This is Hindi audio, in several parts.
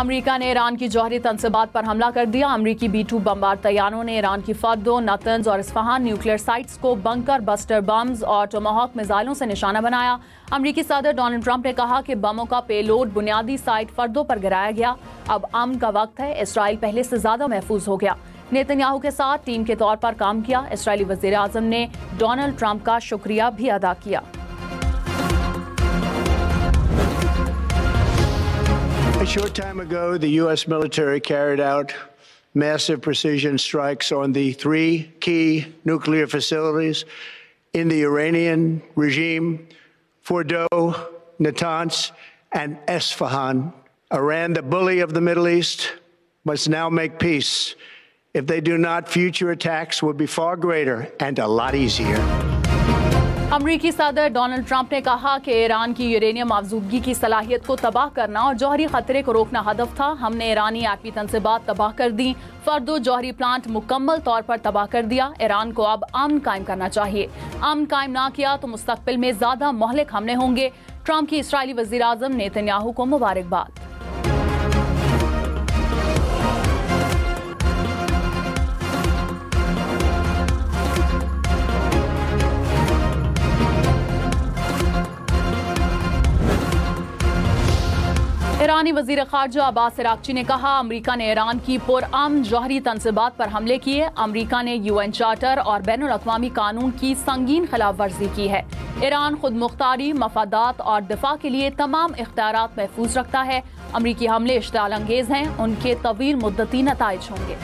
अमेरिका ने ईरान की जौहरी तंसीबात पर हमला कर दिया। अमेरिकी B-2 बमबार तैयारों ने ईरान की फर्दो, नतंज और इस्फहान न्यूक्लियर साइट्स को बंकर बस्टर बम्स और टोमाहॉक मिसाइलों से निशाना बनाया। अमेरिकी सदर डोनाल्ड ट्रंप ने कहा कि बमों का पेलोड बुनियादी साइट फर्दो पर गिराया गया। अब अमन का वक्त है, इसराइल पहले से ज्यादा महफूज हो गया। नेतन्याहू के साथ टीम के तौर पर काम किया। इसराइली वजीर आजम ने डोनाल्ड ट्रंप का शुक्रिया भी अदा किया। A short time ago, the U.S. military carried out massive precision strikes on the 3 key nuclear facilities in the Iranian regime: Fordo, Natanz, and Esfahan. Iran, the bully of the Middle East, must now make peace. If they do not, future attacks will be far greater and a lot easier. अमरीकी सदर डोनाल्ड ट्रंप ने कहा कि ईरान की यूरेनियम अफजूदगी की सलाहियत को तबाह करना और जौहरी खतरे को रोकना हदफ था। हमने ईरानी एटमी तंसीबात तबाह कर दी, फर्दो जौहरी प्लांट मुकम्मल तौर पर तबाह कर दिया। ईरान को अब अमन कायम करना चाहिए। अमन कायम ना किया तो मुस्तकबिल में ज्यादा मोहलिक हमले होंगे। ट्रंप की इसराइली वजीर आजम नेतन्याहू को मुबारकबाद। ईरानी वजीर खारजा अब्बास अरागची ने कहा, अमेरिका ने ईरान की पुरअमन जौहरी तंसीबात पर हमले किए। अमेरिका ने UN चार्टर और बैनुल अक़वामी कानून की संगीन खिलाफ वर्जी की है। ईरान खुद मुख्तारी, मफादात और दिफा के लिए तमाम इख्तियारात महफूज रखता है। अमेरिकी हमले इश्तिआल अंगेज हैं, उनके तवील मुद्दती नताइज होंगे।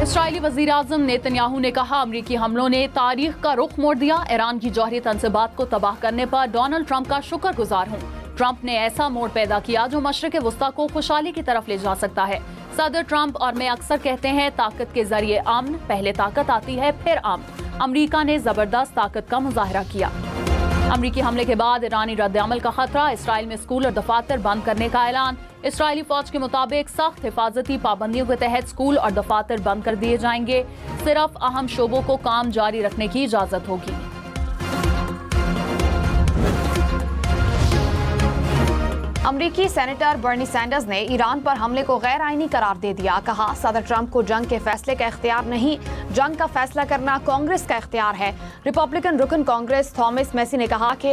इसराइली वजीर आजम नेतन्याहू ने कहा, अमरीकी हमलों ने तारीख का रुख मोड़ दिया। ईरान की जौहरी तंसीबात को तबाह करने पर डोनाल्ड ट्रंप का शुक्रगुजार हूँ। ट्रंप ने ऐसा मोड़ पैदा किया जो मशरिक वुस्ता को खुशहाली की तरफ ले जा सकता है। सदर ट्रंप और मैं अक्सर कहते हैं, ताकत के जरिए अमन, पहले ताकत आती है फिर अमन। अमरीका ने जबरदस्त ताकत का मुजाहरा किया। अमरीकी हमले के बाद ईरानी रद्द-ए-अमल का खतरा, इसराइल में स्कूल और दफातर बंद करने का ऐलान। इसराइली फौज के मुताबिक सख्त हिफाजती पाबंदियों के तहत स्कूल और दफातर बंद कर दिए जाएंगे। सिर्फ अहम शोबों को काम जारी रखने की इजाजत होगी। अमरीकी सेनेटर बर्नी सैंडर्स ने ईरान पर हमले को गैर आईनी करार दे दिया। कहा, सदर ट्रंप को जंग के फैसले का इख्तियार नहीं, जंग का फैसला करना कांग्रेस का इख्तियार है। रिपब्लिकन रुकन कांग्रेस थॉमस मैसी ने कहा कि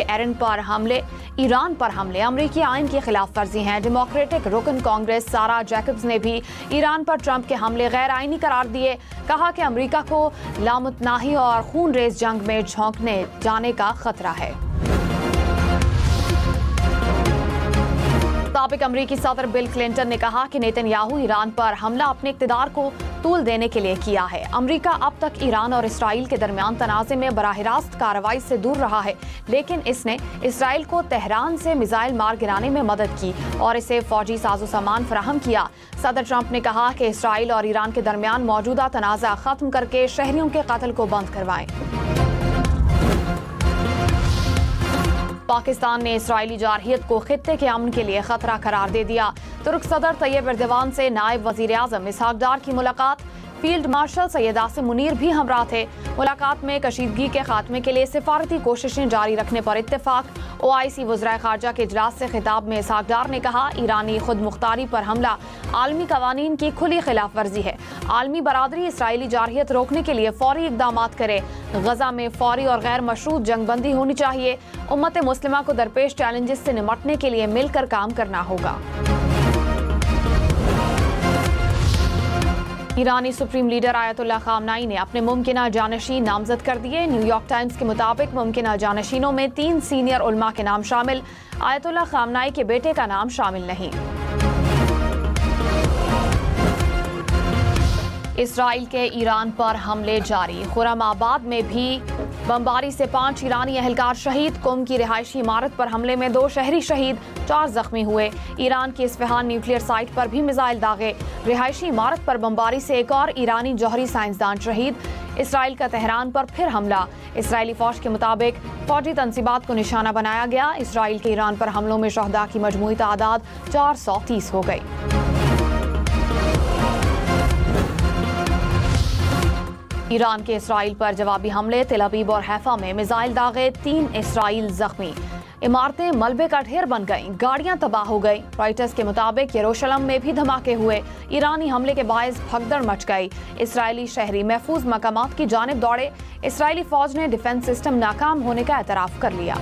ईरान पर हमले अमरीकी आइन की खिलाफ वर्जी हैं। डेमोक्रेटिक रुकन कांग्रेस सारा जैकब्स ने भी ईरान पर ट्रंप के हमले गैर आईनी करार दिए। कहा कि अमरीका को लामुतनाही और खून रेज जंग में झोंकने जाने का खतरा है। साबिक अमरीकी सदर बिल क्लिंटन ने कहा कि नेतन्याहू ईरान पर हमला अपने इक़्तिदार को तूल देने के लिए किया है। अमरीका अब तक ईरान और इसराइल के दरमियान तनाज़े में बराह रास्त कार्रवाई से दूर रहा है, लेकिन इसने इसराइल को तेहरान से मिसाइल मार गिराने में मदद की और इसे फौजी साजो सामान फराहम किया। सदर ट्रंप ने कहा कि इसराइल और ईरान के दरमियान मौजूदा तनाज़ा खत्म करके शहरियों के कत्ल को बंद करवाएं। पाकिस्तान ने इसराइली जारहियत को खित्ते के अमन के लिए खतरा करार दे दिया। तुर्क सदर तैयब एर्दोगान से नायब वजीर आजम इसहाक डार की मुलाकात, फील्ड मार्शल सैयद आसिम मुनीर भी हमरा थे। मुलाकात में कशीदगी के खात्मे के लिए सिफारती कोशिशें जारी रखने पर इत्तेफाक। OIC वज़राए खारजा के इजलास से खिताब में इसहाक डार ने कहा, ईरानी खुद मुख्तारी पर हमला आलमी कवानीन की खुली खिलाफ वर्जी है। आलमी बरादरी इसराइली जारहियत रोकने के लिए फौरी इक़दामात करे। गजा में फौरी और गैर मशरूत जंगबंदी होनी चाहिए। उम्मत मुस्लिमा को दरपेश चैलेंजेस से निमटने के लिए मिलकर काम करना होगा। ईरानी सुप्रीम लीडर आयतुल्लाह खामनाई ने अपने मुमकिना जानशीन नामजद कर दिए। न्यूयॉर्क टाइम्स के मुताबिक मुमकिना जानशीनों में 3 सीनियर उलमा के नाम शामिल, आयतुल्लाह खामनाई के बेटे का नाम शामिल नहीं। इसराइल के ईरान पर हमले जारी, खुरमाबाद में भी बमबारी से 5 ईरानी एहलकार शहीद। कुम की रिहायशी इमारत पर हमले में 2 शहरी शहीद, 4 जख्मी हुए। ईरान की इस्फहान न्यूक्लियर साइट पर भी मिसाइल दागे। रिहायशी इमारत पर बमबारी से एक और ईरानी जौहरी साइंसदान शहीद। इसराइल का तेहरान पर फिर हमला, इसराइली फौज के मुताबिक फौजी तंसीबात को निशाना बनाया गया। इसराइल के ईरान पर हमलों में शहदा की मजमूई तादाद 430 हो गई। ईरान के इसराइल पर जवाबी हमले, तेल अवीव और हैफा में मिसाइल दागे, 3 इसराइल जख्मी। इमारतें मलबे का ढेर बन गईं, गाड़ियां तबाह हो गईं। रॉयटर्स के मुताबिक यरूशलेम में भी धमाके हुए। ईरानी हमले के बायस भगदड़ मच गई। इसराइली शहरी महफूज मकामात की जानिब दौड़े। इसराइली फौज ने डिफेंस सिस्टम नाकाम होने का एतराफ कर लिया।